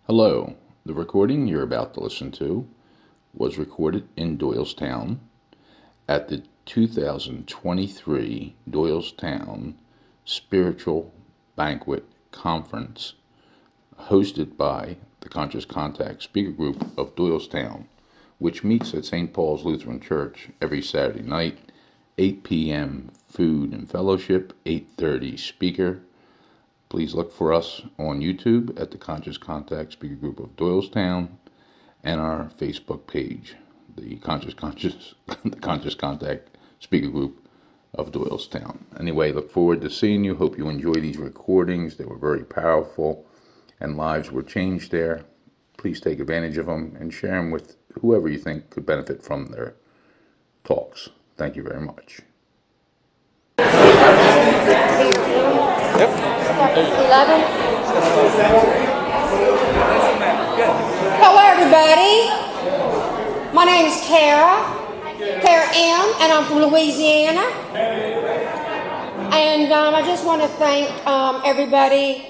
Hello, the recording you're about to listen to was recorded in Doylestown at the 2023 Doylestown Spiritual Banquet Conference hosted by the Conscious Contact Speaker Group of Doylestown, which meets at St. Paul's Lutheran Church every Saturday night, 8 p.m. food and fellowship, 8:30 speaker. Please look for us on YouTube at the Conscious Contact Speaker Group of Doylestown and our Facebook page, the Conscious Contact Speaker Group of Doylestown. Anyway, look forward to seeing you. Hope you enjoy these recordings. They were very powerful and lives were changed there. Please take advantage of them and share them with whoever you think could benefit from their talks. Thank you very much. 11. Hello, everybody. My name is Kara M., and I'm from Louisiana. And I just want to thank everybody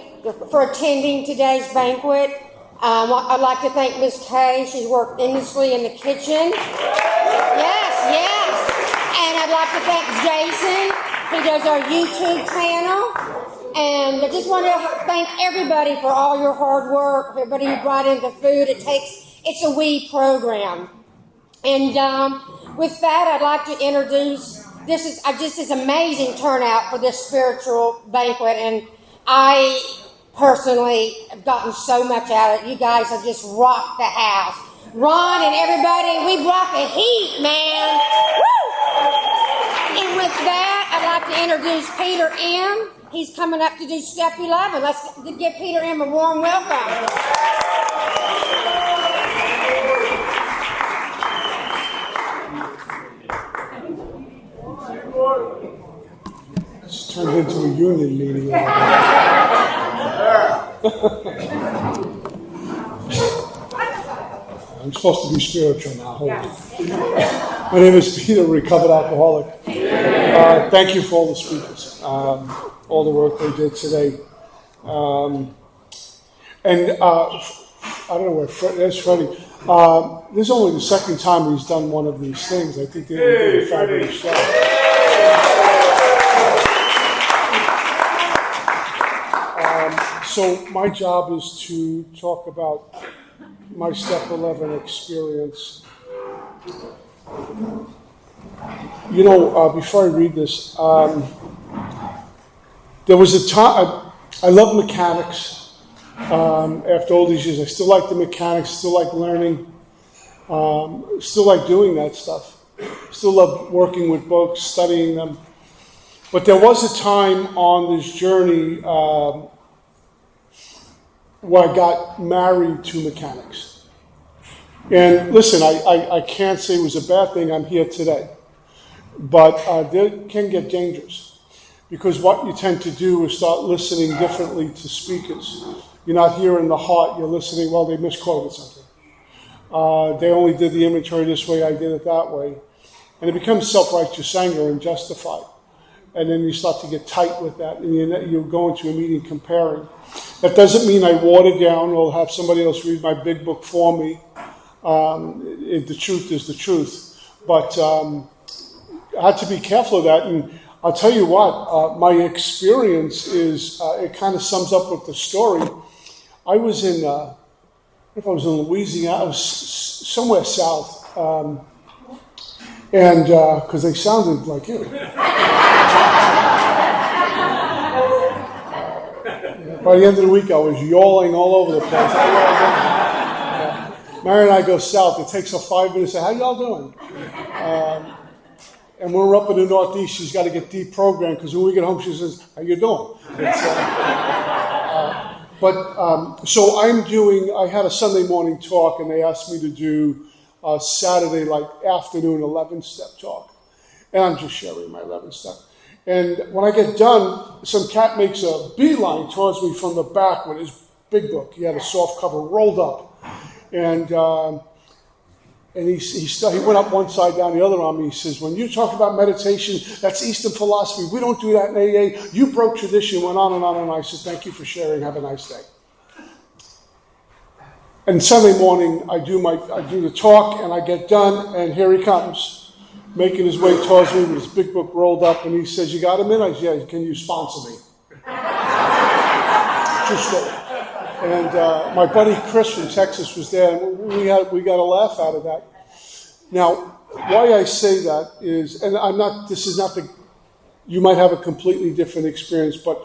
for attending today's banquet. I'd like to thank Miss Kay. She's worked endlessly in the kitchen. Yes. And I'd like to thank Jason. He does our YouTube channel. And I just want to thank everybody for all your hard work, everybody who brought in the food. It's a we program. And with that, I'd like to introduce, this is amazing turnout for this spiritual banquet. And I personally have gotten so much out of it. You guys have just rocked the house. Ron and everybody, we brought the heat, man. Woo! And with that, I'd like to introduce Peter M. He's coming up to do step 11. Let's give Peter M. a warm welcome. It's turned into a union meeting. I'm supposed to be spiritual now. Hold on. My name is Peter, recovered alcoholic. Thank you for all the speakers, all the work they did today. I don't know where there's Freddie. This is only the second time he's done one of these things. I think they did a fabulous job. So my job is to talk about my Step 11 experience. You know, before I read this, there was a time, I love mechanics. After all these years, I still like the mechanics, still like learning, still like doing that stuff. Still love working with books, studying them. But there was a time on this journey where I got married to mechanics. And listen, I can't say it was a bad thing. I'm here today. But they can get dangerous. Because what you tend to do is start listening differently to speakers. You're not hearing the heart, you're listening, well, they misquoted something. They only did the inventory this way, I did it that way. And it becomes self-righteous anger and justified. And then you start to get tight with that, and you go into a meeting comparing. That doesn't mean I water down or have somebody else read my big book for me. The truth is the truth. But I had to be careful of that. And I'll tell you what, my experience is, it kind of sums up with the story. I was in, if I was in Louisiana, I was somewhere south. And because they sounded like you. By the end of the week, I was yawling all over the place. Mary and I go south. It takes her 5 minutes to say, how y'all doing? And when we're up in the Northeast, she's got to get deprogrammed because when we get home, she says, how you doing? So I had a Sunday morning talk, and they asked me to do a Saturday, afternoon 11-step talk. And I'm just sharing my 11-step. And when I get done, some cat makes a beeline towards me from the back with his big book. He had a soft cover rolled up. And he went up one side, down the other on me. He says, when you talk about meditation, that's Eastern philosophy. We don't do that in AA. You broke tradition, went on and on. And I said, thank you for sharing. Have a nice day. And Sunday morning, I do the talk, and I get done, and here he comes, making his way towards me with his big book rolled up, and he says, "You got a minute?" I said, "Yeah, can you sponsor me?" True story. And my buddy Chris from Texas was there, and we got a laugh out of that. Now, why I say that is, and this is not you might have a completely different experience, but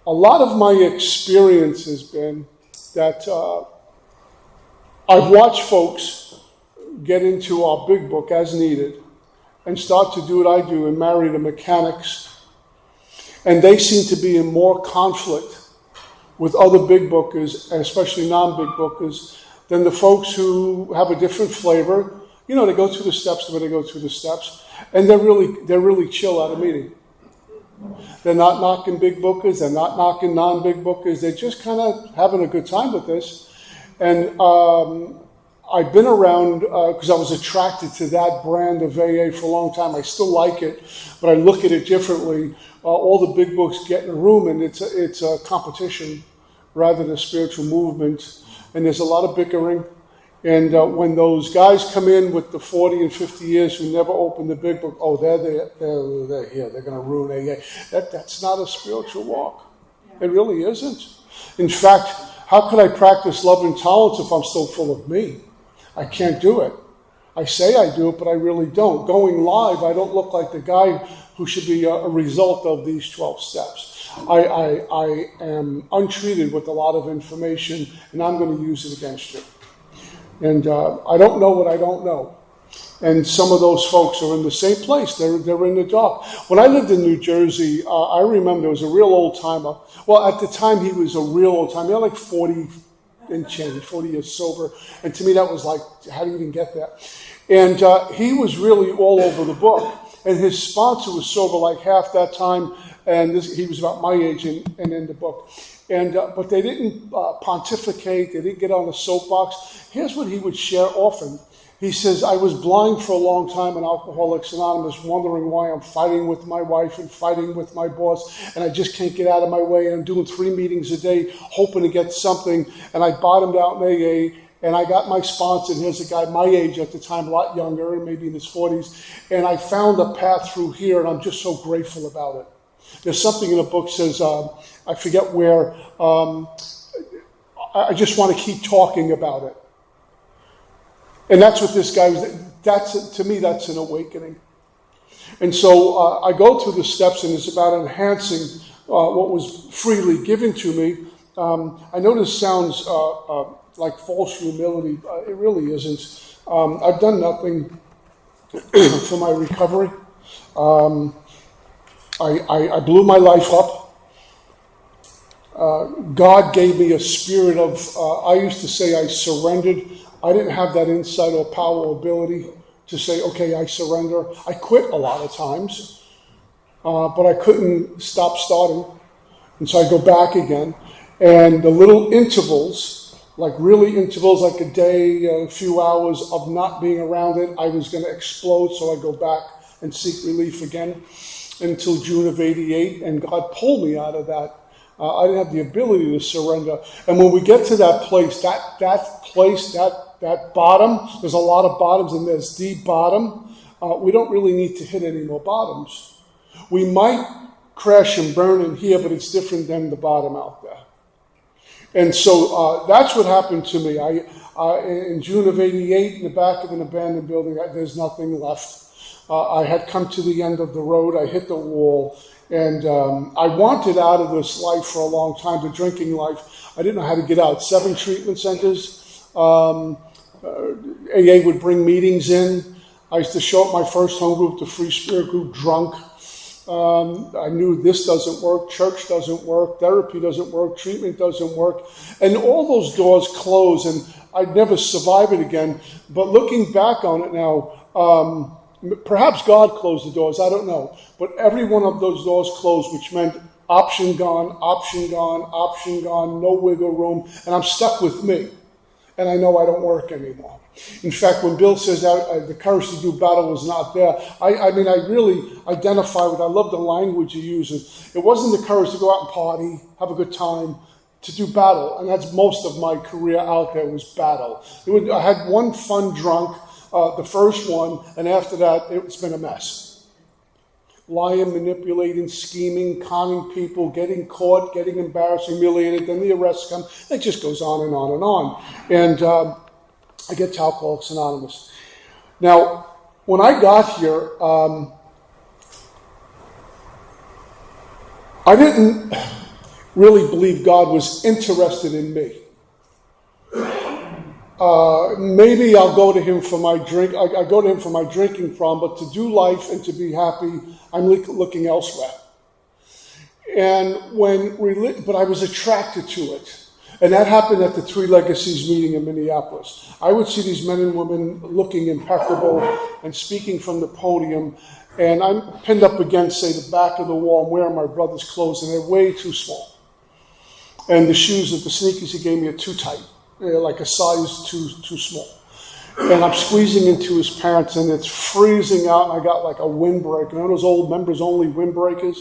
a lot of my experience has been that I've watched folks get into our big book as needed and start to do what I do and marry the mechanics. And they seem to be in more conflict with other big bookers, and especially non-big bookers, than the folks who have a different flavor. You know, they go through the steps the way they go through the steps, and they're really chill at a meeting. They're not knocking big bookers, they're not knocking non-big bookers, they're just kind of having a good time with this. And I've been around, because I was attracted to that brand of AA for a long time. I still like it, but I look at it differently. All the big books get in a room, and it's a competition rather than a spiritual movement. And there's a lot of bickering. And when those guys come in with the 40 and 50 years who never opened the big book, oh, they're here, they're going to ruin AA. That's not a spiritual walk. It really isn't. In fact, how could I practice love and tolerance if I'm still full of me? I can't do it. I say I do it, but I really don't. Going live, I don't look like the guy who should be a result of these 12 steps. I am untreated with a lot of information, and I'm going to use it against you. And I don't know what I don't know. And some of those folks are in the same place. They're in the dark. When I lived in New Jersey, I remember there was a real old timer. Well, at the time, he was a real old timer. He had like 40 and change, 40 years sober. And to me, that was like, how do you even get that? And he was really all over the book. And his sponsor was sober like half that time. And he was about my age and in the book. And but they didn't pontificate. They didn't get on a soapbox. Here's what he would share often. He says, I was blind for a long time in Alcoholics Anonymous, wondering why I'm fighting with my wife and fighting with my boss, and I just can't get out of my way, and I'm doing 3 meetings a day, hoping to get something, and I bottomed out in AA, and I got my sponsor, and here's a guy my age at the time, a lot younger, maybe in his 40s, and I found a path through here, and I'm just so grateful about it. There's something in the book says, I forget where, I just want to keep talking about it. And that's what this guy was, to me, that's an awakening. And so I go through the steps, and it's about enhancing what was freely given to me. I know this sounds like false humility. It really isn't. I've done nothing for my recovery. I blew my life up. God gave me a spirit of, I used to say I surrendered. I didn't have that insight or power or ability to say, okay, I surrender. I quit a lot of times, but I couldn't stop starting. And so I go back again. And the little intervals, like really intervals, like a day, a few hours of not being around it, I was going to explode. So I go back and seek relief again until June of '88. And God pulled me out of that. I didn't have the ability to surrender. And when we get to that place, that bottom, there's a lot of bottoms, and there's the bottom. We don't really need to hit any more bottoms. We might crash and burn in here, but it's different than the bottom out there. And so that's what happened to me. In June of '88, in the back of an abandoned building, there's nothing left. I had come to the end of the road. I hit the wall. And I wanted out of this life for a long time, the drinking life. I didn't know how to get out. 7 treatment centers. AA would bring meetings in. I used to show up my first home group, the Free Spirit group, drunk. I knew this doesn't work, church doesn't work, therapy doesn't work, treatment doesn't work. And all those doors closed, and I'd never survive it again. But looking back on it now, perhaps God closed the doors, I don't know. But every one of those doors closed, which meant option gone, option gone, option gone, no wiggle room, and I'm stuck with me. And I know I don't work anymore. In fact, when Bill says that the courage to do battle was not there, I mean, I really identify with, I love the language he uses. It wasn't the courage to go out and party, have a good time. to do battle, and that's most of my career out there was battle. I had one fun drunk, the first one, and after that, it's been a mess. Lying, manipulating, scheming, conning people, getting caught, getting embarrassed, humiliated, then the arrests come. It just goes on and on and on. And I get to Alcoholics Anonymous. Now, when I got here, I didn't really believe God was interested in me. Maybe I'll go to him for my drink. I go to him for my drinking problem, but to do life and to be happy, I'm looking elsewhere. But I was attracted to it. And that happened at the Three Legacies meeting in Minneapolis. I would see these men and women looking impeccable and speaking from the podium, and I'm pinned up against, say, the back of the wall. I'm wearing my brother's clothes, and they're way too small. And the sneakers he gave me are too tight, like a size too small. And I'm squeezing into his pants, and it's freezing out, and I got like a windbreaker. You know those old members-only windbreakers?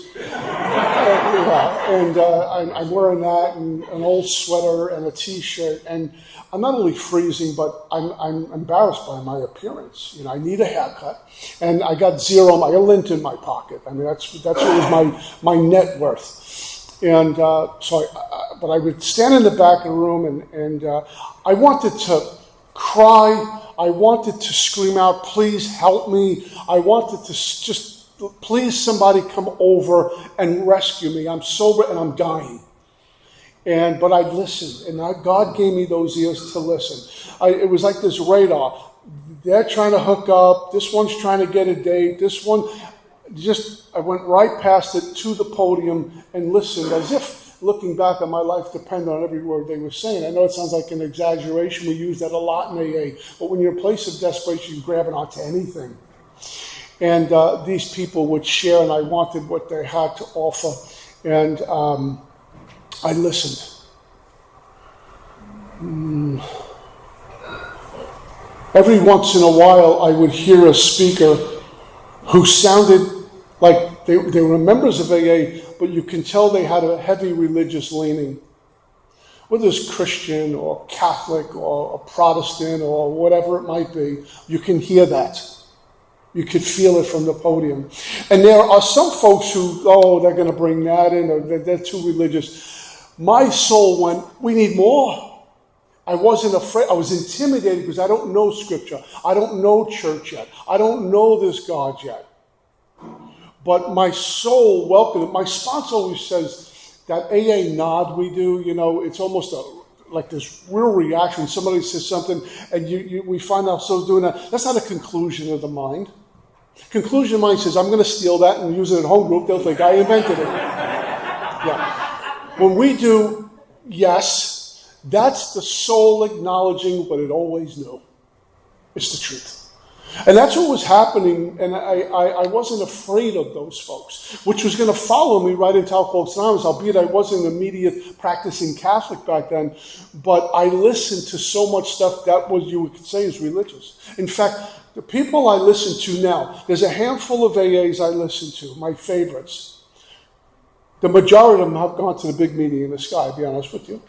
I'm wearing that, and an old sweater, and a T-shirt, and I'm not only freezing, but I'm embarrassed by my appearance. You know, I need a haircut, and I got a lint in my pocket. I mean, that's what was my net worth. And but I would stand in the back of the room, and I wanted to cry. I wanted to scream out, please help me. I wanted to just, please somebody come over and rescue me. I'm sober and I'm dying. But I listened, and God gave me those ears to listen. It was like this radar. They're trying to hook up. This one's trying to get a date. This one, I went right past it to the podium and listened as if looking back on my life depended on every word they were saying. I know it sounds like an exaggeration. We use that a lot in AA. But when you're in a place of desperation, you're grabbing onto anything. And these people would share, and I wanted what they had to offer. And I listened. Every once in a while, I would hear a speaker who sounded like they were members of AA, but you can tell they had a heavy religious leaning. Whether it's Christian or Catholic or a Protestant or whatever it might be, you can hear that. You could feel it from the podium. And there are some folks who, they're going to bring that in, or they're too religious. My soul went, we need more. I wasn't afraid. I was intimidated because I don't know Scripture. I don't know church yet. I don't know this God yet. But my soul welcomed it. My sponsor always says that AA nod we do, it's almost like this real reaction. Somebody says something and we find ourselves doing that. That's not a conclusion of the mind. Conclusion of the mind says, I'm going to steal that and use it in home group. They'll think I invented it. Yeah. When we do yes, that's the soul acknowledging what it always knew. It's the truth. And that's what was happening, and I wasn't afraid of those folks, which was going to follow me right into Alcoholics Anonymous, albeit I wasn't an immediate practicing Catholic back then, but I listened to so much stuff that you could say is religious. In fact, the people I listen to now, there's a handful of AAs I listen to, my favorites. The majority of them have gone to the big meeting in the sky, to be honest with you.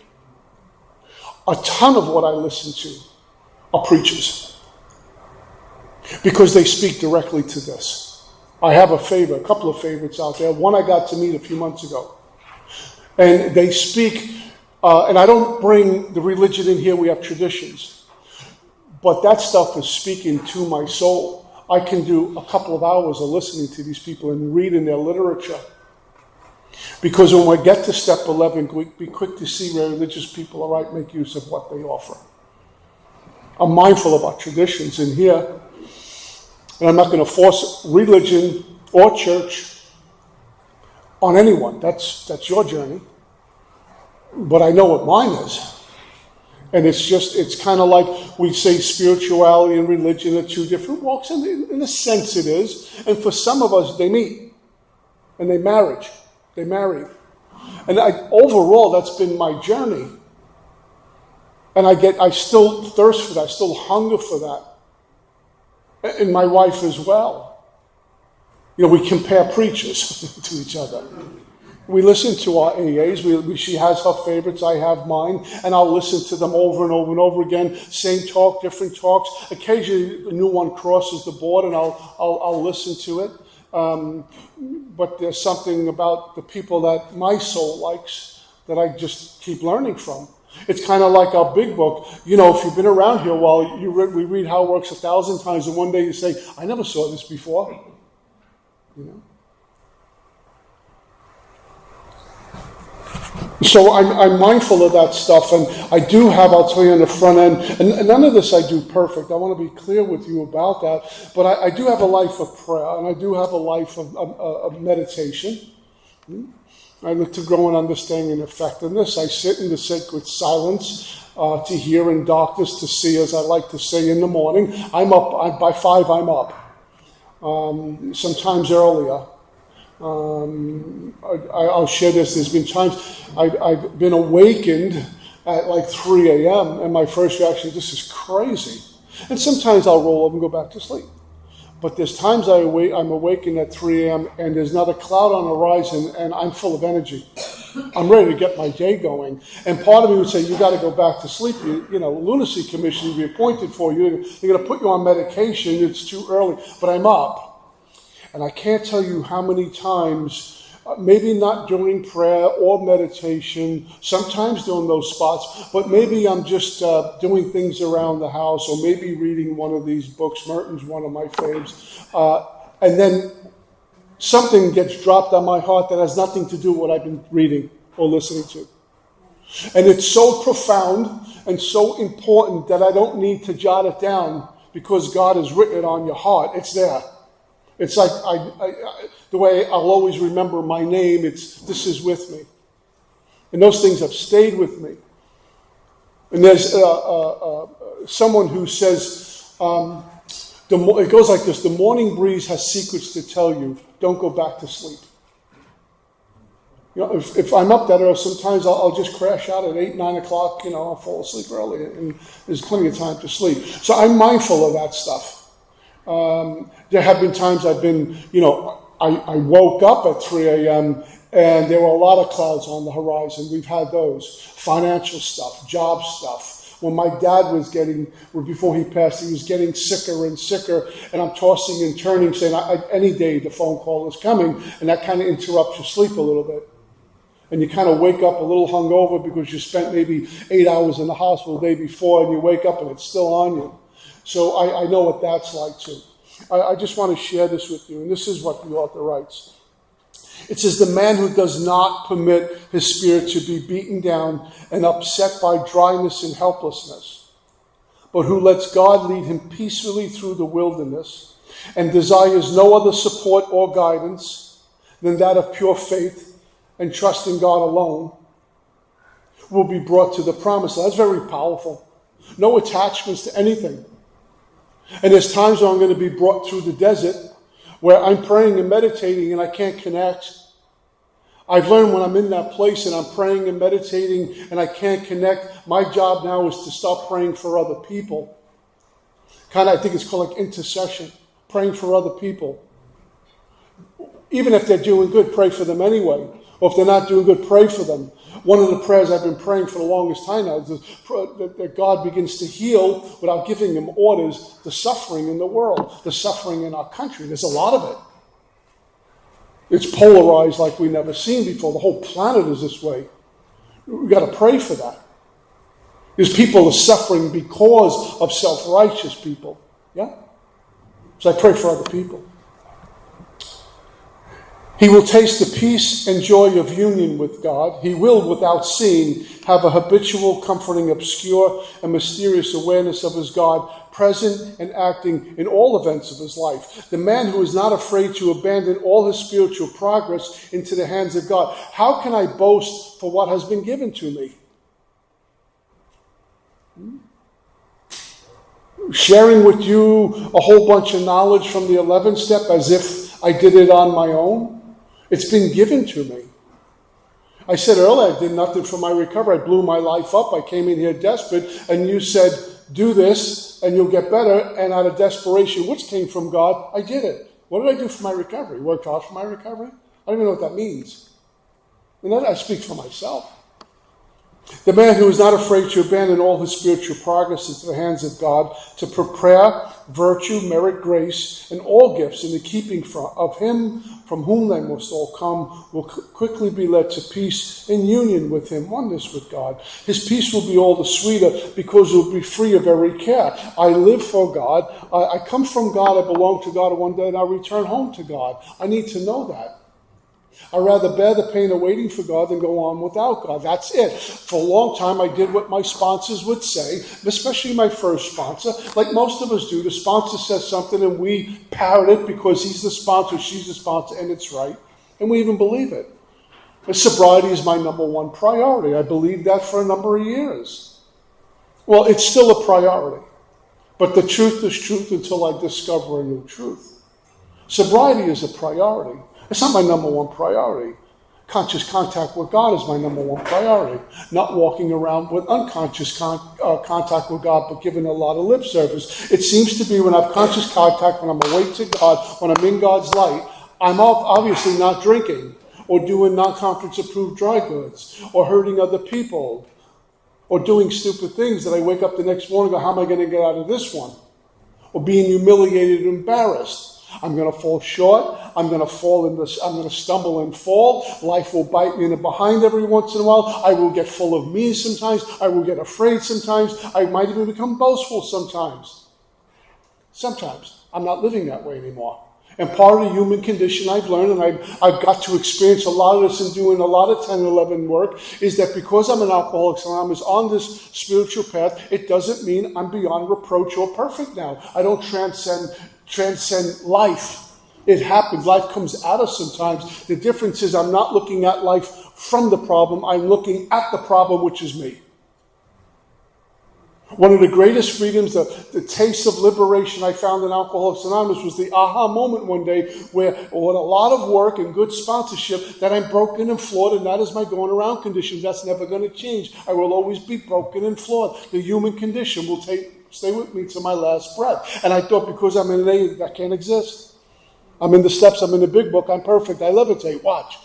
A ton of what I listen to are preachers, because they speak directly to this. I have a couple of favorites out there. One I got to meet a few months ago. And they speak, and I don't bring the religion in here, we have traditions. But that stuff is speaking to my soul. I can do a couple of hours of listening to these people and reading their literature. Because when we get to step 11, be quick to see where religious people are right, make use of what they offer. I'm mindful of our traditions in here. And I'm not going to force religion or church on anyone. That's your journey. But I know what mine is. And it's kind of like we say spirituality and religion are two different walks. And in a sense it is. And for some of us, they meet. And they marry. And overall, that's been my journey. And I still thirst for that. I still hunger for that. And my wife as well. We compare preachers to each other. We listen to our AAs. She has her favorites. I have mine. And I'll listen to them over and over and over again. Same talk, different talks. Occasionally, a new one crosses the board, and I'll listen to it. But there's something about the people that my soul likes that I just keep learning from. It's kind of like our big book. You know, if you've been around here a while, we read How It Works 1,000 times, and one day you say, I never saw this before. You know? So I'm mindful of that stuff, and I do have, I'll tell you on the front end, and none of this I do perfect. I want to be clear with you about that, but I do have a life of prayer, and I do have a life of meditation. I look to grow in understanding and effectiveness. I sit in the sacred silence to hear in darkness, to see, as I like to say in the morning. I'm up, by 5 I'm up, sometimes earlier. I'll share this. There's been times I've been awakened at like 3 a.m. and my first reaction, this is crazy. And sometimes I'll roll over and go back to sleep. But there's times I'm awakened at 3 a.m. and there's not a cloud on the horizon and I'm full of energy. I'm ready to get my day going. And part of me would say, you got to go back to sleep. You know, lunacy commission will be appointed for you. They're going to put you on medication. It's too early. But I'm up. And I can't tell you how many times, maybe not during prayer or meditation, sometimes during those spots, but maybe I'm just doing things around the house, or maybe reading one of these books. Merton's one of my faves. And then something gets dropped on my heart that has nothing to do with what I've been reading or listening to. And it's so profound and so important that I don't need to jot it down because God has written it on your heart. It's there. It's like the way I'll always remember my name. This is with me. And those things have stayed with me. And there's someone who says, it goes like this: the morning breeze has secrets to tell you. Don't go back to sleep. You know, if I'm up that early, sometimes I'll just crash out at 8, 9 o'clock. You know, I'll fall asleep early, and there's plenty of time to sleep. So I'm mindful of that stuff. There have been times I've been, I woke up at 3 a.m. and there were a lot of clouds on the horizon. We've had those. Financial stuff, job stuff. When my dad before he passed, he was getting sicker and sicker, and I'm tossing and turning, saying, any day the phone call is coming, and that kind of interrupts your sleep a little bit. And you kind of wake up a little hungover because you spent maybe 8 hours in the hospital the day before, and you wake up and it's still on you. So I know what that's like too. I just want to share this with you, and this is what the author writes. It says, the man who does not permit his spirit to be beaten down and upset by dryness and helplessness, but who lets God lead him peacefully through the wilderness and desires no other support or guidance than that of pure faith and trust in God alone, will be brought to the promised land. That's very powerful. No attachments to anything. And there's times when I'm going to be brought through the desert where I'm praying and meditating and I can't connect. I've learned when I'm in that place and I'm praying and meditating and I can't connect, my job now is to stop praying for other people. I think it's called like intercession, praying for other people. Even if they're doing good, pray for them anyway. Or if they're not doing good, pray for them. One of the prayers I've been praying for the longest time now is that God begins to heal, without giving him orders, the suffering in the world, the suffering in our country. There's a lot of it. It's polarized like we've never seen before. The whole planet is this way. We've got to pray for that. There's people that are suffering because of self-righteous people. Yeah? So I pray for other people. He will taste the peace and joy of union with God. He will, without seeing, have a habitual, comforting, obscure, and mysterious awareness of his God, present and acting in all events of his life. The man who is not afraid to abandon all his spiritual progress into the hands of God. How can I boast for what has been given to me? Sharing with you a whole bunch of knowledge from the 11th step as if I did it on my own. It's been given to me. I said earlier, I did nothing for my recovery. I blew my life up. I came in here desperate, and you said, do this, and you'll get better. And out of desperation, which came from God, I did it. What did I do for my recovery? Worked hard for my recovery? I don't even know what that means. And I speak for myself. The man who is not afraid to abandon all his spiritual progress into the hands of God to prepare virtue, merit, grace, and all gifts in the keeping of him from whom they must all come will quickly be led to peace in union with him, oneness with God. His peace will be all the sweeter because it will be free of every care. I live for God. I come from God. I belong to God. And one day and I'll return home to God. I need to know that. I'd rather bear the pain of waiting for God than go on without God. That's it. For a long time, I did what my sponsors would say, especially my first sponsor. Like most of us do, the sponsor says something and we parrot it because he's the sponsor, she's the sponsor, and it's right. And we even believe it. But sobriety is my number one priority. I believed that for a number of years. Well, it's still a priority. But the truth is truth until I discover a new truth. Sobriety is a priority. It's not my number one priority. Conscious contact with God is my number one priority. Not walking around with unconscious contact with God, but giving a lot of lip service. It seems to be when I have conscious contact, when I'm awake to God, when I'm in God's light, I'm obviously not drinking or doing non-conference approved dry goods or hurting other people or doing stupid things that I wake up the next morning and go, how am I going to get out of this one? Or being humiliated and embarrassed. I'm going to fall short. I'm going to stumble and fall. Life will bite me in the behind every once in a while. I will get full of me sometimes. I will get afraid sometimes. I might even become boastful sometimes. Sometimes. I'm not living that way anymore. And part of the human condition I've learned, and I've got to experience a lot of this in doing a lot of 10 and 11 work, is that because I'm an Alcoholics Anonymous on this spiritual path, it doesn't mean I'm beyond reproach or perfect now. I don't transcend life. It happens. Life comes at us sometimes. The difference is I'm not looking at life from the problem. I'm looking at the problem, which is me. One of the greatest freedoms, the taste of liberation I found in Alcoholics Anonymous was the aha moment one day where with a lot of work and good sponsorship that I'm broken and flawed, and that is my going around condition. That's never going to change. I will always be broken and flawed. The human condition will stay with me to my last breath. And I thought because I'm in an A, that can't exist. I'm in the steps, I'm in the big book, I'm perfect, I levitate, watch.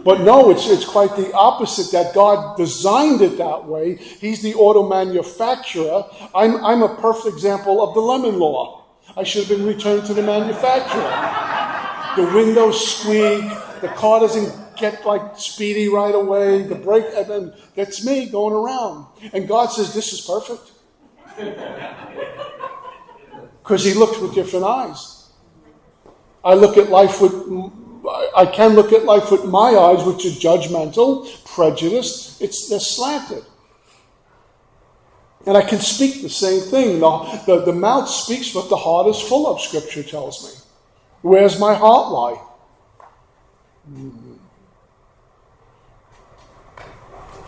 But no, it's quite the opposite, that God designed it that way. He's the auto manufacturer. I'm a perfect example of the lemon law. I should have been returned to the manufacturer. The windows squeak, the car doesn't get like speedy right away, the brake, and that's me going around. And God says, this is perfect. Because he looks with different eyes. I can look at life with my eyes, which are judgmental, prejudiced. They're slanted. And I can speak the same thing. The mouth speaks what the heart is full of, Scripture tells me. Where's my heart lie?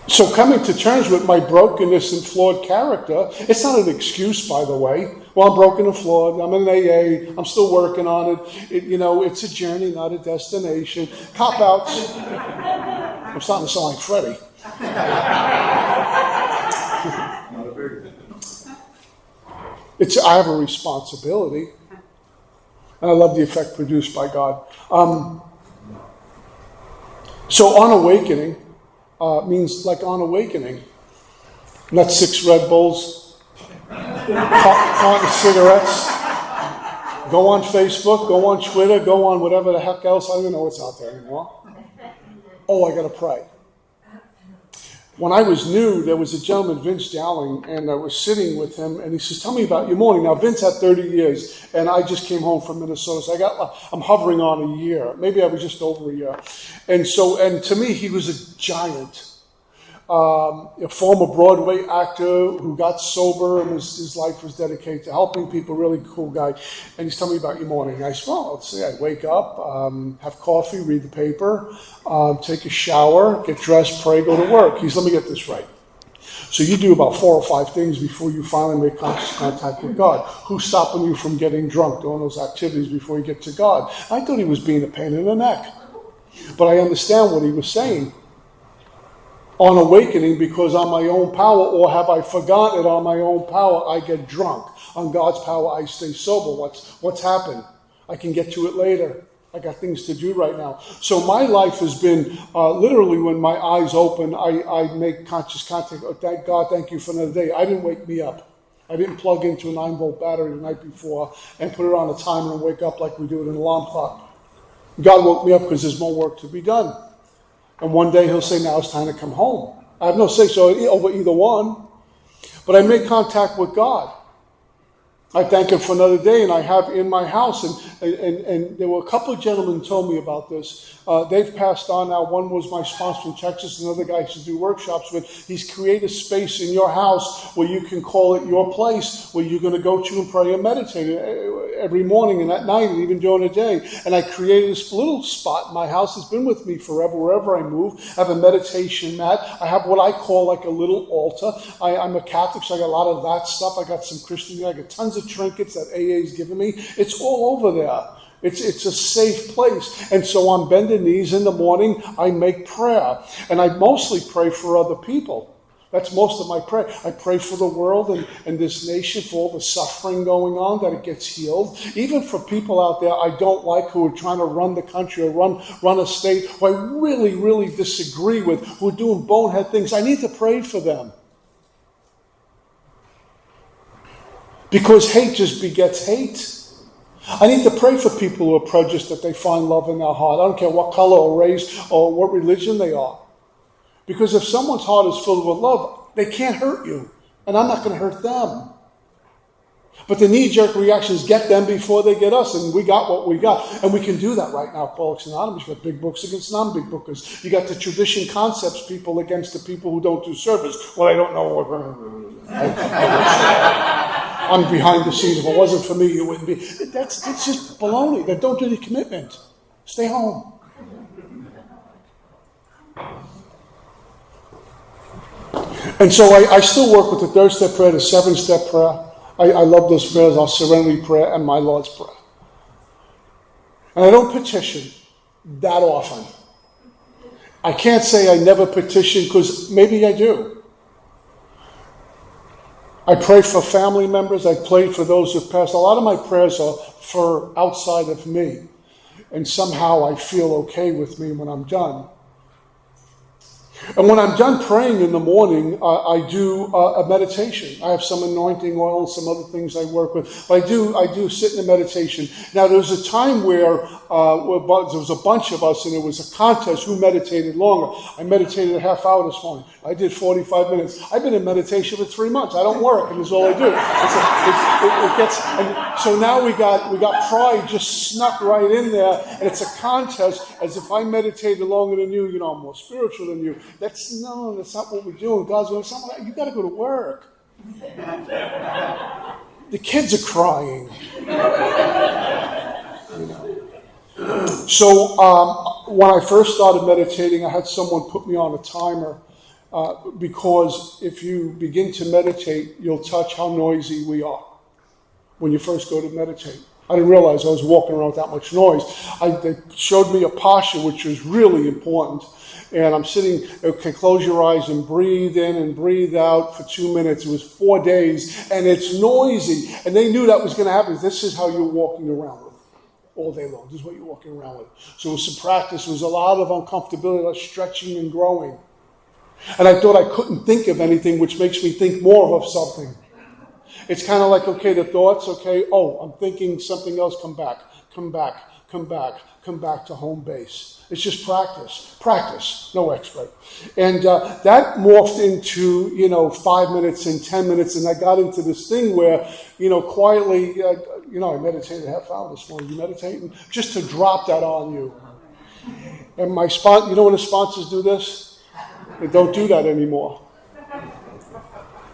So coming to terms with my brokenness and flawed character, it's not an excuse, by the way. Well, I'm broken and flawed. I'm in AA. I'm still working on it. It's a journey, not a destination. Cop-outs. I'm starting to sound like Freddie. I have a responsibility. And I love the effect produced by God. So on awakening means like on awakening. Not 6 Red Bulls, carton of cigarettes. Go on Facebook, go on Twitter, go on whatever the heck else. I don't even know what's out there anymore. Oh, I got to pray. When I was new, there was a gentleman, Vince Dowling, and I was sitting with him, and he says, tell me about your morning. Now, Vince had 30 years, and I just came home from Minnesota, so I'm hovering on a year. Maybe I was just over a year. And to me, he was a giant. A former Broadway actor who got sober and his life was dedicated to helping people, really cool guy. And he's telling me about your morning. I said, well, let's see, I wake up, have coffee, read the paper, take a shower, get dressed, pray, go to work. Let me get this right. So you do about 4 or 5 things before you finally make conscious contact with God. Who's stopping you from getting drunk, doing those activities before you get to God? I thought he was being a pain in the neck. But I understand what he was saying. On awakening, because on my own power, or have I forgotten it, on my own power, I get drunk. On God's power, I stay sober. What's happened? I can get to it later. I got things to do right now. So my life has been literally when my eyes open, I make conscious contact. Oh, thank God, thank you for another day. I didn't wake me up. I didn't plug into a 9-volt battery the night before and put it on a timer and wake up like we do with an alarm clock. God woke me up because there's more work to be done. And one day he'll say, now it's time to come home. I have no say-so over either one. But I make contact with God. I thank him for another day, and I have in my house, and there were a couple of gentlemen who told me about this. They've passed on now. One was my sponsor in Texas, another guy I used to do workshops with. He's created space in your house where you can call it your place, where you're going to go to and pray and meditate every morning and at night and even during the day. And I created this little spot in my house that's been with me forever, wherever I move. I have a meditation mat. I have what I call like a little altar. I'm a Catholic, so I got a lot of that stuff. I got some Christian, I got tons of trinkets that AA's given me. It's all over there. It's a safe place. And so on bended knees in the morning, I make prayer. And I mostly pray for other people. That's most of my prayer. I pray for the world and this nation, for all the suffering going on, that it gets healed. Even for people out there I don't like who are trying to run the country or run a state who I really, really disagree with, who are doing bonehead things. I need to pray for them. Because hate just begets hate. I need to pray for people who are prejudiced, that they find love in their heart. I don't care what color or race or what religion they are. Because if someone's heart is filled with love, they can't hurt you. And I'm not going to hurt them. But the knee-jerk reactions get them before they get us. And we got what we got. And we can do that right now, Alcoholics Anonymous. You got big books against non-big bookers. You got the tradition concepts people against the people who don't do service. Well, I don't know what... I'm behind the scenes. If it wasn't for me, you wouldn't be. That's just baloney. That don't do the commitment. Stay home. And so I still work with the third step prayer, the 7-step prayer. I love those prayers, our serenity prayer and my Lord's prayer. And I don't petition that often. I can't say I never petition because maybe I do. I pray for family members. I pray for those who've passed. A lot of my prayers are for outside of me. And somehow I feel okay with me when I'm done. And when I'm done praying in the morning, I do a meditation. I have some anointing oil and some other things I work with. But I do sit in a meditation. Now, there was a time where there was a bunch of us, and it was a contest who meditated longer. I meditated a half hour this morning. I did 45 minutes. I've been in meditation for 3 months. I don't work, and that's all I do. And so now we got pride just snuck right in there, and it's a contest as if I meditated longer than you. You know, I'm more spiritual than you. That's not what we're doing. God's going, you got to go to work. The kids are crying. You know. So when I first started meditating, I had someone put me on a timer because if you begin to meditate, you'll touch how noisy we are when you first go to meditate. I didn't realize I was walking around with that much noise. They showed me a posture which was really important. And I'm sitting, okay, close your eyes and breathe in and breathe out for 2 minutes. It was 4 days, and it's noisy. And they knew that was going to happen. This is how you're walking around with all day long. This is what you're walking around with. So it was some practice. It was a lot of uncomfortability, a lot of stretching and growing. And I thought I couldn't think of anything, which makes me think more of something. It's kind of like, okay, the thoughts, okay, I'm thinking something else, come back to home base. It's just practice, no expert. And that morphed into, 5 minutes and 10 minutes, and I got into this thing where, quietly, I meditated a half hour this morning. You meditating? Just to drop that on you. And my when the sponsors do this? They don't do that anymore.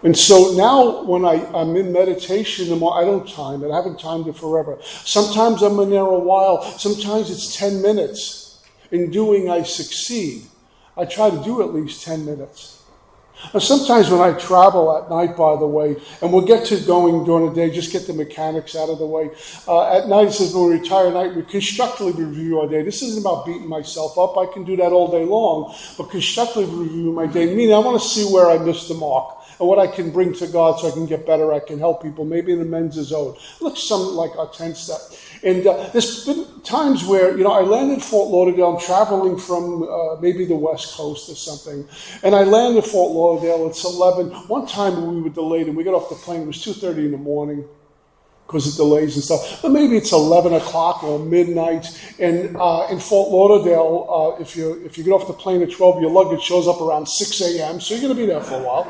And so now when I'm in meditation, I don't time it. I haven't timed it forever. Sometimes I'm in there a while. Sometimes it's 10 minutes. In doing, I succeed. I try to do at least 10 minutes. Now, sometimes when I travel at night, by the way, and we'll get to going during the day, just get the mechanics out of the way. At night, it says when we retire at night, we constructively review our day. This isn't about beating myself up. I can do that all day long. But constructively review my day. Meaning, I want to see where I missed the mark and what I can bring to God so I can get better. I can help people, maybe in the men's zone. Looks something like our 10 step. And there's been times where, I land in Fort Lauderdale. I'm traveling from maybe the West Coast or something. And I land in Fort Lauderdale. It's 11. One time we were delayed and we got off the plane. It was 2:30 in the morning because of delays and stuff. But maybe it's 11 o'clock or midnight. And in Fort Lauderdale, if you get off the plane at 12, your luggage shows up around 6 a.m. So you're going to be there for a while.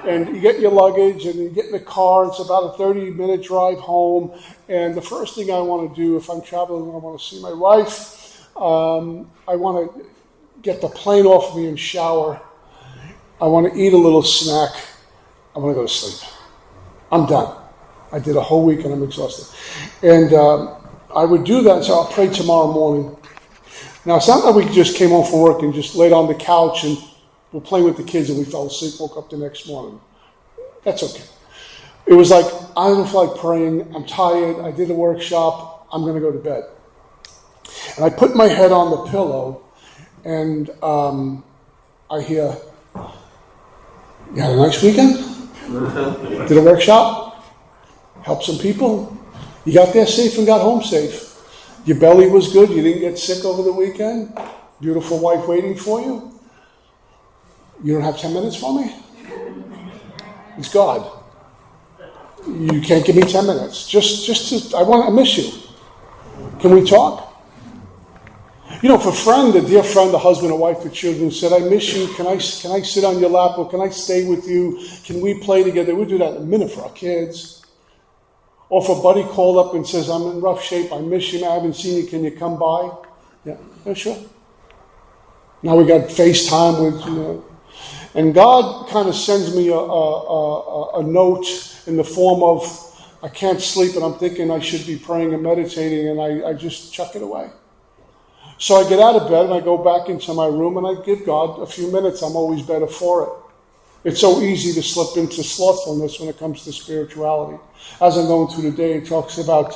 And you get your luggage and you get in the car. It's about a 30-minute drive home. And the first thing I want to do if I'm traveling, I want to see my wife. I want to get the plane off me and shower. I want to eat a little snack. I want to go to sleep. I'm done. I did a whole week and I'm exhausted. And I would do that, so I'll pray tomorrow morning. Now, it's not that we just came home from work and just laid on the couch and we're playing with the kids and we fell asleep, woke up the next morning. That's okay. It was like, I don't feel like praying. I'm tired. I did a workshop. I'm going to go to bed. And I put my head on the pillow and I hear, you had a nice weekend? Did a workshop? Helped some people. You got there safe and got home safe. Your belly was good. You didn't get sick over the weekend. Beautiful wife waiting for you. You don't have 10 minutes for me? It's God. You can't give me 10 minutes. I miss you. Can we talk? For a friend, a dear friend, a husband, a wife, a children said, I miss you. Can I sit on your lap or can I stay with you? Can we play together? We do that in a minute for our kids. Or if a buddy called up and says, I'm in rough shape, I miss you, I haven't seen you, can you come by? Yeah, sure. Now we got FaceTime with, and God kind of sends me a note in the form of, I can't sleep and I'm thinking I should be praying and meditating, and I just chuck it away. So I get out of bed and I go back into my room and I give God a few minutes. I'm always better for it. It's so easy to slip into slothfulness when it comes to spirituality. As I'm going through the day, it talks about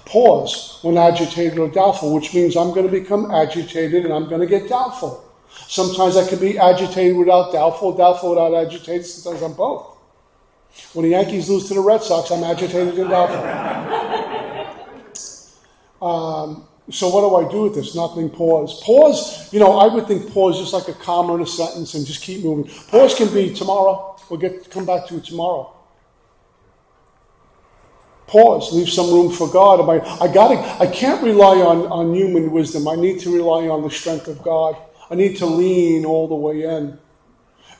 pause when agitated or doubtful, which means I'm going to become agitated and I'm going to get doubtful. Sometimes I can be agitated without doubtful without agitated. Sometimes I'm both. When the Yankees lose to the Red Sox, I'm agitated and doubtful. So what do I do with this? Nothing. Pause. Pause, I would think pause just like a comma in a sentence and just keep moving. Pause can be tomorrow. We'll come back to it tomorrow. Pause. Leave some room for God. I can't rely on human wisdom. I need to rely on the strength of God. I need to lean all the way in.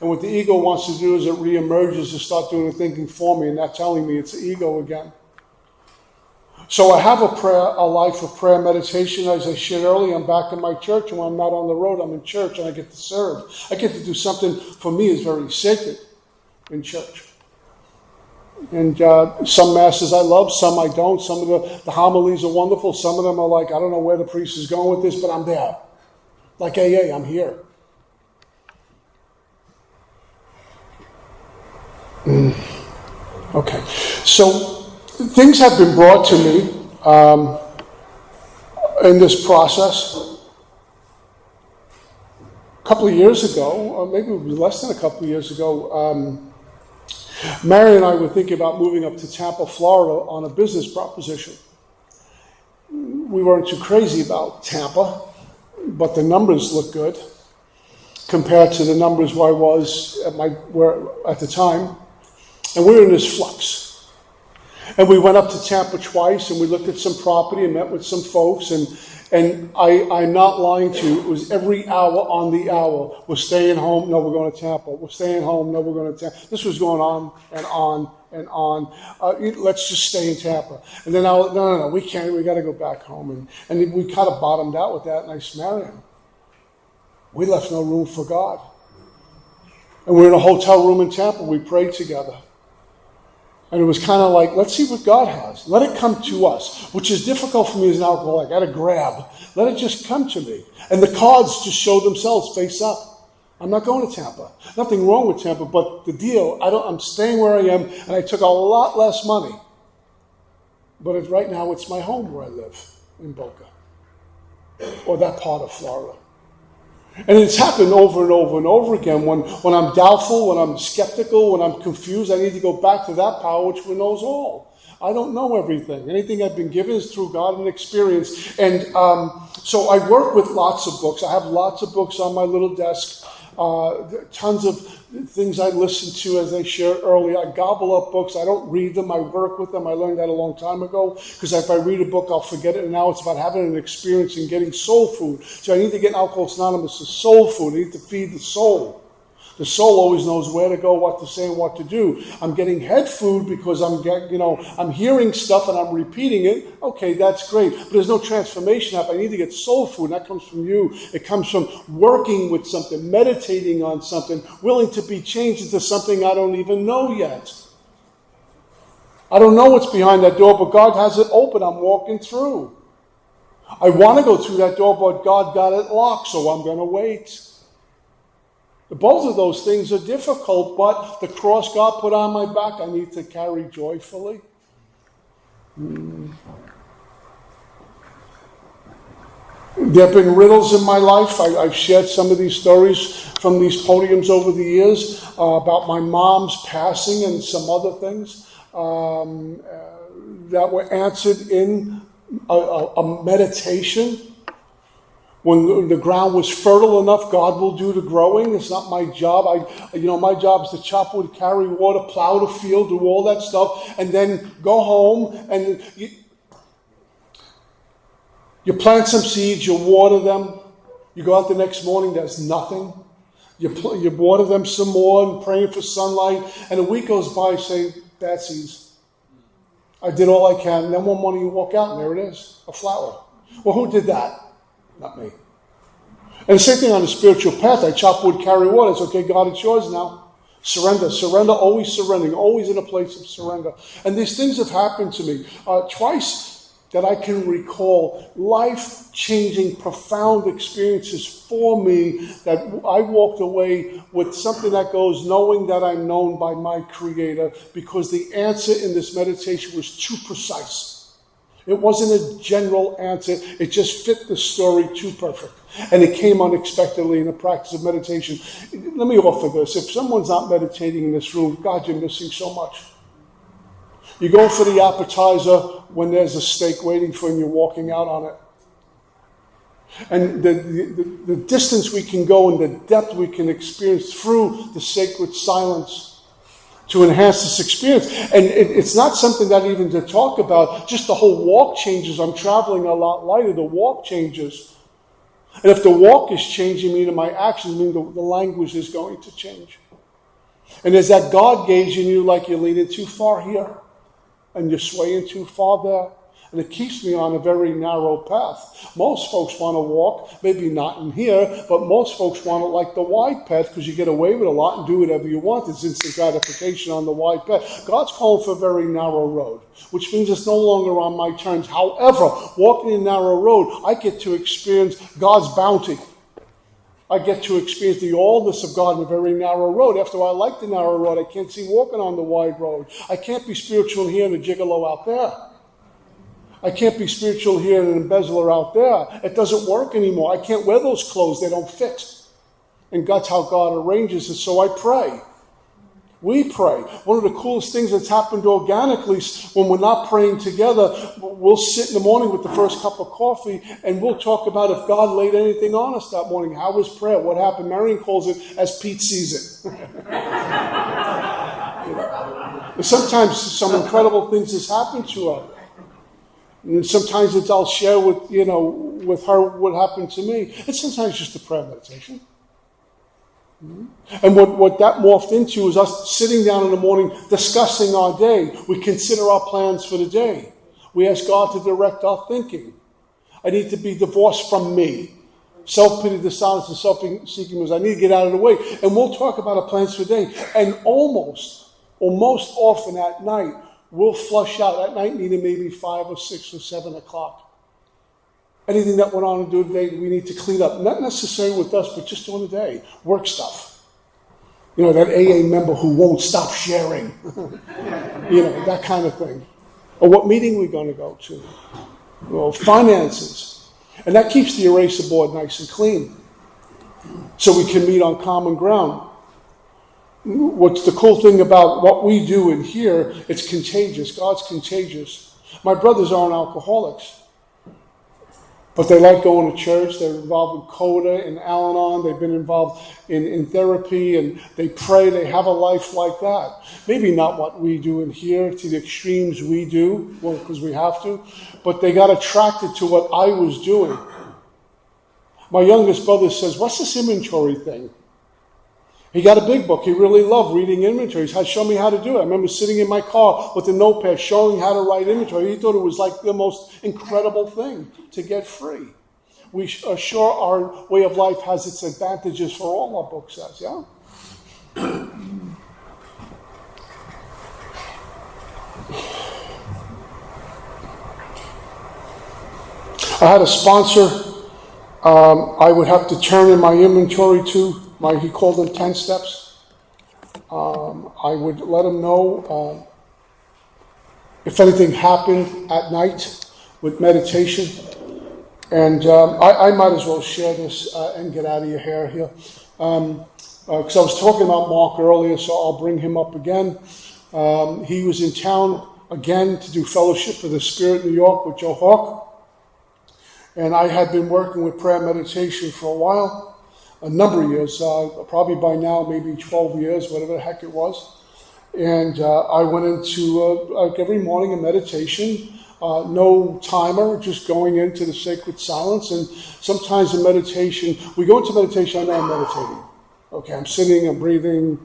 And what the ego wants to do is it reemerges to start doing the thinking for me and not telling me it's the ego again. So I have a life of prayer meditation. As I shared earlier, I'm back in my church, and when I'm not on the road, I'm in church, and I get to serve. I get to do something for me is very sacred in church. And some masses I love, some I don't. Some of the homilies are wonderful. Some of them are like, I don't know where the priest is going with this, but I'm there. Like AA, I'm here. Okay, so things have been brought to me in this process. A couple of years ago, or maybe it was less than a couple of years ago, Mary and I were thinking about moving up to Tampa, Florida on a business proposition. We weren't too crazy about Tampa, but the numbers look good compared to the numbers where I was at the time. And we were in this flux. And we went up to Tampa twice, and we looked at some property and met with some folks. And I'm not lying to you. It was every hour on the hour. We're staying home. No, we're going to Tampa. We're staying home. No, we're going to Tampa. This was going on and on and on. Let's just stay in Tampa. And then no, we can't. We got to go back home. And we kind of bottomed out with that. And I said, Marion, we left no room for God. And we're in a hotel room in Tampa. We prayed together. And it was kind of like, let's see what God has. Let it come to us, which is difficult for me as an alcoholic. I got to grab. Let it just come to me. And the cards just show themselves face up. I'm not going to Tampa. Nothing wrong with Tampa, but the deal, I'm staying where I am, and I took a lot less money. But right now, it's my home where I live in Boca, or that part of Florida. And it's happened over and over and over again. When I'm doubtful, when I'm skeptical, when I'm confused, I need to go back to that power which knows all. I don't know everything. Anything I've been given is through God and experience. And so I work with lots of books. I have lots of books on my little desk. Tons of things I listen to, as I shared earlier. I gobble up books. I don't read them. I work with them. I learned that a long time ago, because if I read a book, I'll forget it. And now it's about having an experience and getting soul food. So I need to get Alcoholics Anonymous to soul food. I need to feed the soul. The soul always knows where to go, what to say, and what to do. I'm getting head food because I'm hearing stuff and I'm repeating it. Okay, that's great. But there's no transformation happening. I need to get soul food, and that comes from you. It comes from working with something, meditating on something, willing to be changed into something I don't even know yet. I don't know what's behind that door, but God has it open. I'm walking through. I want to go through that door, but God got it locked, so I'm going to wait. Both of those things are difficult, but the cross God put on my back, I need to carry joyfully. There have been riddles in my life. I've shared some of these stories from these podiums over the years about my mom's passing and some other things that were answered in a meditation. When the ground was fertile enough, God will do the growing. It's not my job. My job is to chop wood, carry water, plow the field, do all that stuff, and then go home and you plant some seeds, you water them. You go out the next morning, there's nothing. You water them some more and praying for sunlight, and a week goes by, you say, bad seeds. I did all I can. And then one morning you walk out and there it is, a flower. Well, who did that? Not me. And the same thing on the spiritual path. I chop wood, carry water. It's okay, God, it's yours now. Surrender, always surrendering, always in a place of surrender. And these things have happened to me twice that I can recall, life-changing, profound experiences for me that I walked away with something that goes, knowing that I'm known by my Creator, because the answer in this meditation was too precise. It wasn't a general answer. It just fit the story too perfect. And it came unexpectedly in the practice of meditation. Let me offer this. If someone's not meditating in this room, God, you're missing so much. You go for the appetizer when there's a steak waiting for you and you're walking out on it. And the distance we can go and the depth we can experience through the sacred silence to enhance this experience. And it's not something that even to talk about, just the whole walk changes. I'm traveling a lot lighter, the walk changes. And if the walk is changing, meaning my actions, meaning the language is going to change. And there's that God gauge in you, like you're leaning too far here and you're swaying too far there. And it keeps me on a very narrow path. Most folks want to walk, maybe not in here, but most folks want it like the wide path, because you get away with a lot and do whatever you want. It's instant gratification on the wide path. God's calling for a very narrow road, which means it's no longer on my terms. However, walking a narrow road, I get to experience God's bounty. I get to experience the allness of God in a very narrow road. After all, I like the narrow road. I can't see walking on the wide road. I can't be spiritual here and a gigolo out there. I can't be spiritual here and an embezzler out there. It doesn't work anymore. I can't wear those clothes. They don't fit. And that's how God arranges it. So I pray. We pray. One of the coolest things that's happened organically when we're not praying together, we'll sit in the morning with the first cup of coffee and we'll talk about if God laid anything on us that morning. How was prayer? What happened? Marion calls it as Pete sees it. Sometimes some incredible things has happened to her. And sometimes I'll share with her what happened to me. It's sometimes just a prayer meditation. And what that morphed into is us sitting down in the morning discussing our day. We consider our plans for the day. We ask God to direct our thinking. I need to be divorced from me. Self-pity, dishonest, and self-seeking was I need to get out of the way. And we'll talk about our plans for the day. And almost often at night, we'll flush out at night, meaning maybe 5 or 6 or 7 o'clock. Anything that went on during the day, we need to clean up. Not necessarily with us, but just during the day. Work stuff. That AA member who won't stop sharing. That kind of thing. Or what meeting we're going to go to. Finances. And that keeps the eraser board nice and clean. So we can meet on common ground. what's the cool thing about what we do in here, it's contagious. God's contagious. My brothers aren't alcoholics, but they like going to church. They're involved in Coda and Al-Anon. They've been involved in therapy, and they pray. They have a life like that. Maybe not what we do in here to the extremes we do, well, because we have to, but they got attracted to what I was doing. My youngest brother says, "What's this inventory thing?" He got a big book. He really loved reading inventories. He show me how to do it. I remember sitting in my car with a notepad showing how to write inventory. He thought it was like the most incredible thing to get free. We are sure our way of life has its advantages for all, our book says, yeah? I had a sponsor I would have to turn in my inventory to. He called them 10 steps. I would let him know if anything happened at night with meditation. And I might as well share this and get out of your hair here. Because I was talking about Mark earlier, so I'll bring him up again. He was in town again to do fellowship for the Spirit New York with Joe Hawk. And I had been working with prayer meditation for a while. A number of years, probably by now, maybe 12 years, whatever the heck it was. And I went into, like every morning, a meditation, no timer, just going into the sacred silence. And sometimes in meditation, we go into meditation, I know I'm meditating. Okay, I'm sitting, I'm breathing,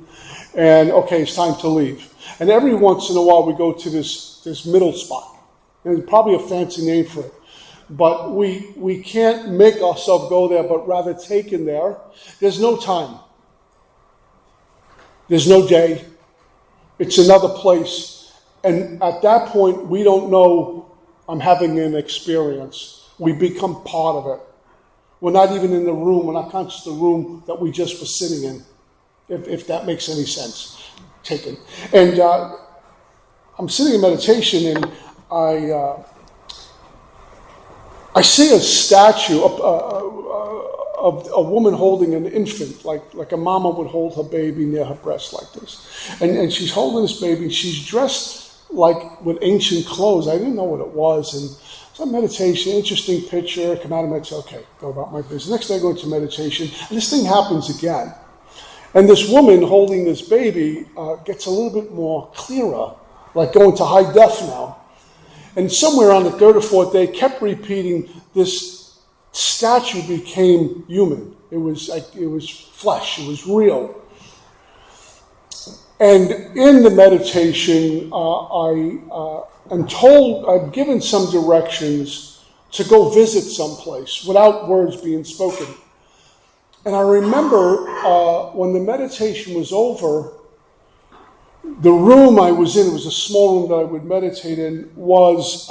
and okay, it's time to leave. And every once in a while, we go to this middle spot. And it's probably a fancy name for it. But we can't make ourselves go there, but rather take in there. There's no time. There's no day. It's another place. And at that point, we don't know I'm having an experience. We become part of it. We're not even in the room. We're not conscious of the room that we just were sitting in, if that makes any sense. Taken. And I'm sitting in meditation, and I see a statue of a woman holding an infant, like a mama would hold her baby near her breast like this. And she's holding this baby. She's dressed like with ancient clothes. I didn't know what it was. And some meditation, interesting picture. Come out of meditation, okay, go about my business. Next day I go into meditation, and this thing happens again. And this woman holding this baby gets a little bit more clearer, like going to high def now. And somewhere on the third or fourth day, kept repeating, this statue became human. It was flesh. It was real. And in the meditation, I'm given some directions to go visit someplace without words being spoken. And I remember when the meditation was over, the room I was in, it was a small room that I would meditate in, was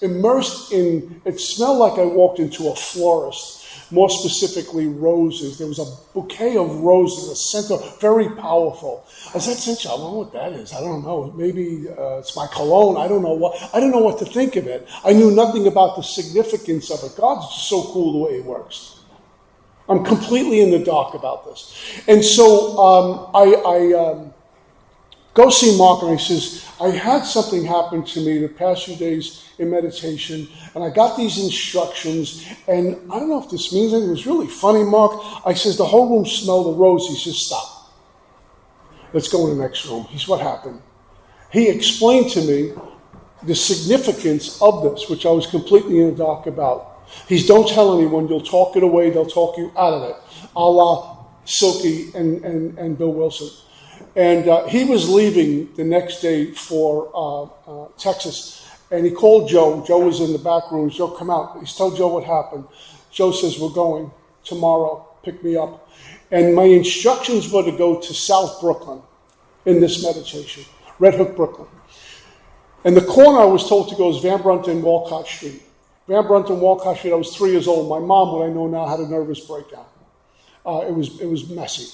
immersed in, it smelled like I walked into a florist, more specifically roses. There was a bouquet of roses, a scent, very powerful. I said, I don't know what that is. I don't know. Maybe it's my cologne. I don't know what to think of it. I knew nothing about the significance of it. God's just so cool the way He works. I'm completely in the dark about this. And so I go see Mark, and he says, I had something happen to me the past few days in meditation, and I got these instructions, and I don't know if this means anything. It was really funny, Mark. I says, the whole room smelled of rose. He says, stop. Let's go in the next room. He says, what happened? He explained to me the significance of this, which I was completely in the dark about. He says, don't tell anyone. You'll talk it away. They'll talk you out of it. A la Silky and Bill Wilson. And he was leaving the next day for Texas, and he called Joe. Joe was in the back room. Joe, come out. He's told Joe what happened. Joe says, we're going tomorrow. Pick me up. And my instructions were to go to South Brooklyn in this meditation, Red Hook, Brooklyn. And the corner I was told to go is Van Brunt and Walcott Street. Van Brunt and Walcott Street, I was 3 years old. My mom, what I know now, had a nervous breakdown. It was messy.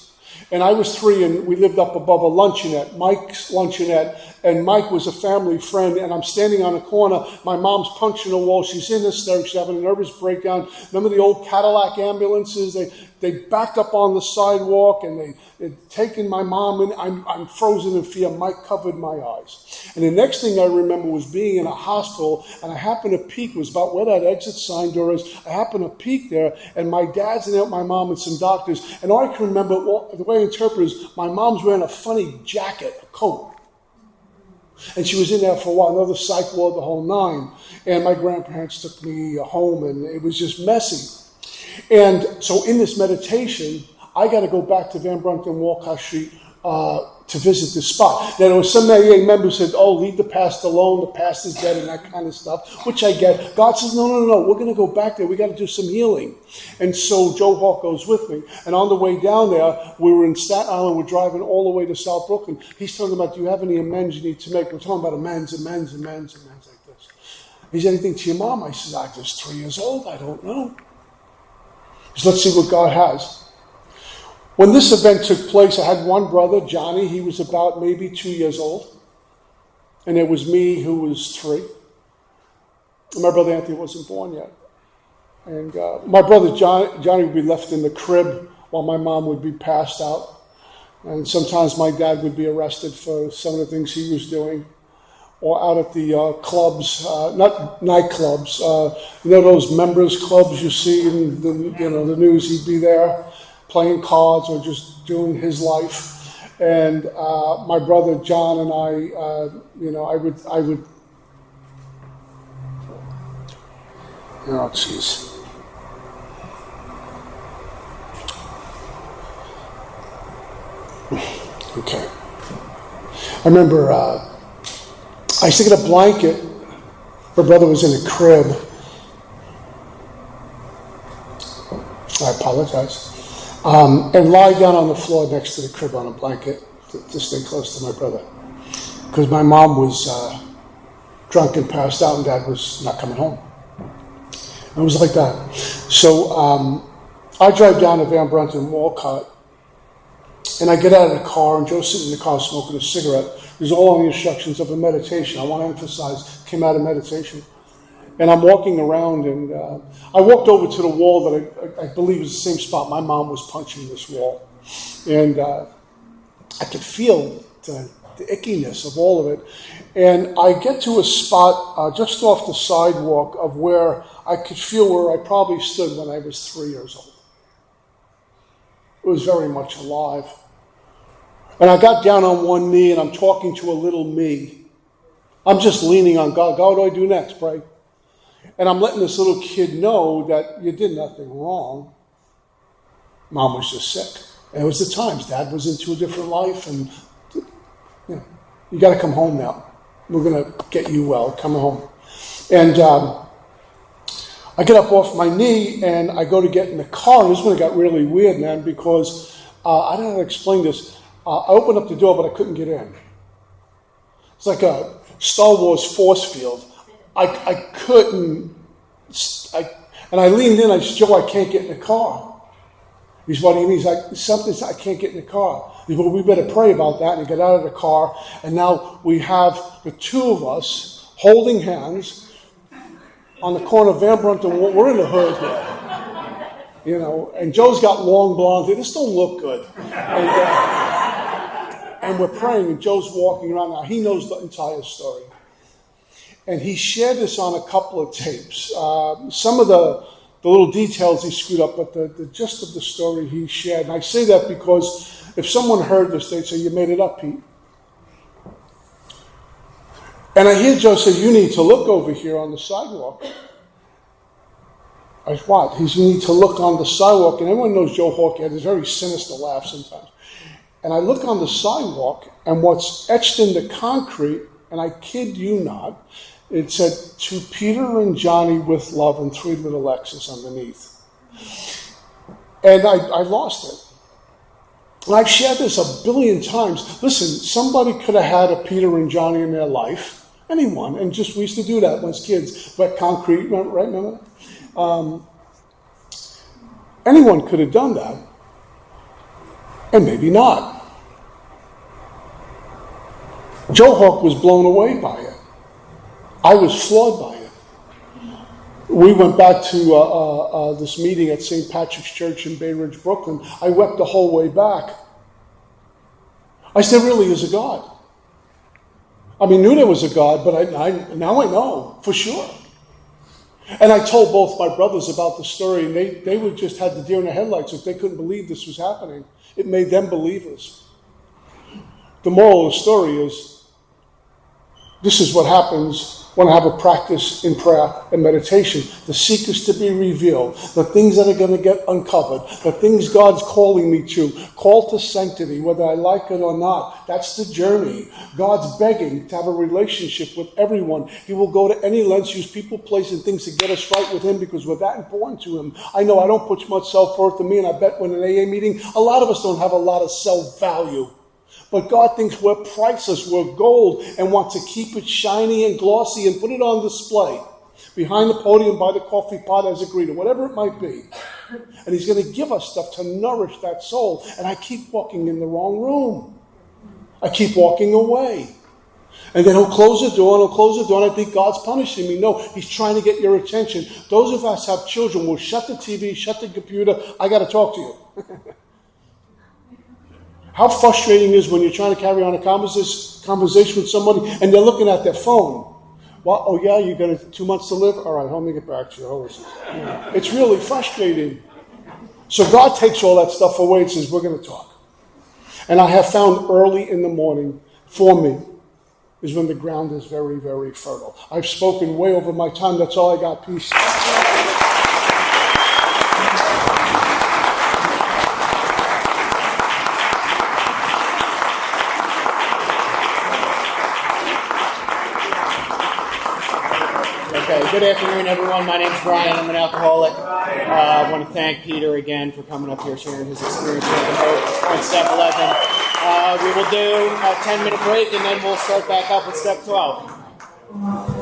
And I was 3, and we lived up above a luncheonette, Mike's Luncheonette, and Mike was a family friend, and I'm standing on a corner. My mom's punching a wall. She's in hysterics. She's having a nervous breakdown. Remember the old Cadillac ambulances? They backed up on the sidewalk, and they'd taken my mom, and I'm frozen in fear. Mike covered my eyes. And the next thing I remember was being in a hospital, and I happened to peek. It was about where that exit sign door is. I happened to peek there, and my dad's in there with my mom and some doctors. And all I can remember, the way I interpret is, my mom's wearing a funny jacket, a coat. And she was in there for a while, another psych ward, the whole nine. And my grandparents took me home, and it was just messy. And so in this meditation, I got to go back to Van Brunt and Walcott Street to visit this spot. Now, there was some AA members who said, oh, leave the past alone, the past is dead, and that kind of stuff, which I get. God says, no, we're going to go back there. We got to do some healing. And so Joe Hawk goes with me. And on the way down there, we were in Staten Island. We're driving all the way to South Brooklyn. He's talking about, do you have any amends you need to make? We're talking about amends like this. He said, anything to your mom? I said, I was 3 years old. I don't know. He said, let's see what God has. When this event took place, I had one brother, Johnny. He was about maybe 2 years old. And there was me, who was 3. And my brother Anthony wasn't born yet. And my brother Johnny would be left in the crib while my mom would be passed out. And sometimes my dad would be arrested for some of the things he was doing. Or out at the clubs, not nightclubs, those members clubs you see in the news. He'd be there playing cards or just doing his life. And my brother John and I would, oh, jeez. Okay. I remember I used to get a blanket. My brother was in a crib. I apologize. And lie down on the floor next to the crib on a blanket to stay close to my brother. Because my mom was drunk and passed out, and Dad was not coming home. It was like that. So I drive down to Van Brunt and Walcott, and I get out of the car, and Joe's sitting in the car smoking a cigarette. These are all on the instructions of a meditation. I want to emphasize, came out of meditation. And I'm walking around, and I walked over to the wall that I believe is the same spot my mom was punching this wall. And I could feel the ickiness of all of it. And I get to a spot just off the sidewalk of where I could feel where I probably stood when I was 3 years old. It was very much alive. And I got down on one knee, and I'm talking to a little me. I'm just leaning on God. God, what do I do next? Pray. And I'm letting this little kid know that you did nothing wrong. Mom was just sick. And it was the times. Dad was into a different life, and you got to come home now. We're going to get you well. Come home. And I get up off my knee, and I go to get in the car. And this is when it got really weird, man, because I don't know how to explain this. I opened up the door, but I couldn't get in. It's like a Star Wars force field. I couldn't, and I leaned in. I said, Joe, I can't get in the car. He said, what do you mean? He's like, I can't get in the car. He said, well, we better pray about that. And he got out of the car, and now we have the two of us holding hands on the corner of Van Brunt and we're in the hood here. And Joe's got long blonde hair. This don't look good. And we're praying, and Joe's walking around. Now, he knows the entire story. And he shared this on a couple of tapes. Some of the little details he screwed up, but the gist of the story he shared. And I say that because if someone heard this, they'd say, you made it up, Pete. And I hear Joe say, you need to look over here on the sidewalk. I said, what? He's, you need to look on the sidewalk. And everyone knows Joe Hawk had this very sinister laugh sometimes. And I look on the sidewalk, and what's etched in the concrete, and I kid you not, it said, to Peter and Johnny with love, and 3 little X's underneath. And I lost it. And I've shared this a billion times. Listen, somebody could have had a Peter and Johnny in their life. Anyone. And just, we used to do that when kids. Wet concrete, right? Remember that? Anyone could have done that. And maybe not. Joe Hawk was blown away by it. I was floored by it. We went back to this meeting at St. Patrick's Church in Bay Ridge, Brooklyn. I wept the whole way back. I said, there really is a God. I mean, knew there was a God, but now I know for sure. And I told both my brothers about the story, and they would just had the deer in the headlights if they couldn't believe this was happening. It made them believers. The moral of the story is, this is what happens when I have a practice in prayer and meditation. The secrets to be revealed, the things that are going to get uncovered, the things God's calling me to, call to sanctity, whether I like it or not. That's the journey. God's begging to have a relationship with everyone. He will go to any lengths, use people, place, and things to get us right with Him because we're that important to Him. I know I don't put much self-worth in me, and I bet when an AA meeting, a lot of us don't have a lot of self-value. But God thinks we're priceless, we're gold, and wants to keep it shiny and glossy and put it on display behind the podium, by the coffee pot as a greeter, whatever it might be. And He's going to give us stuff to nourish that soul. And I keep walking in the wrong room. I keep walking away. And then He'll close the door, and He'll close the door, and I think God's punishing me. No, He's trying to get your attention. Those of us who have children will shut the TV, shut the computer. I got to talk to you. How frustrating it is when you're trying to carry on a conversation with somebody and they're looking at their phone. Well, oh yeah, you got 2 months to live? All right, let me get back to you. It's really frustrating. So God takes all that stuff away and says, we're going to talk. And I have found early in the morning, for me, is when the ground is very, very fertile. I've spoken way over my time. That's all I got. Peace. Good afternoon, everyone. My name's Brian. I'm an alcoholic. I want to thank Peter again for coming up here, sharing his experience with the Hope on Step 11. We will do a 10-minute break, and then we'll start back up with Step 12.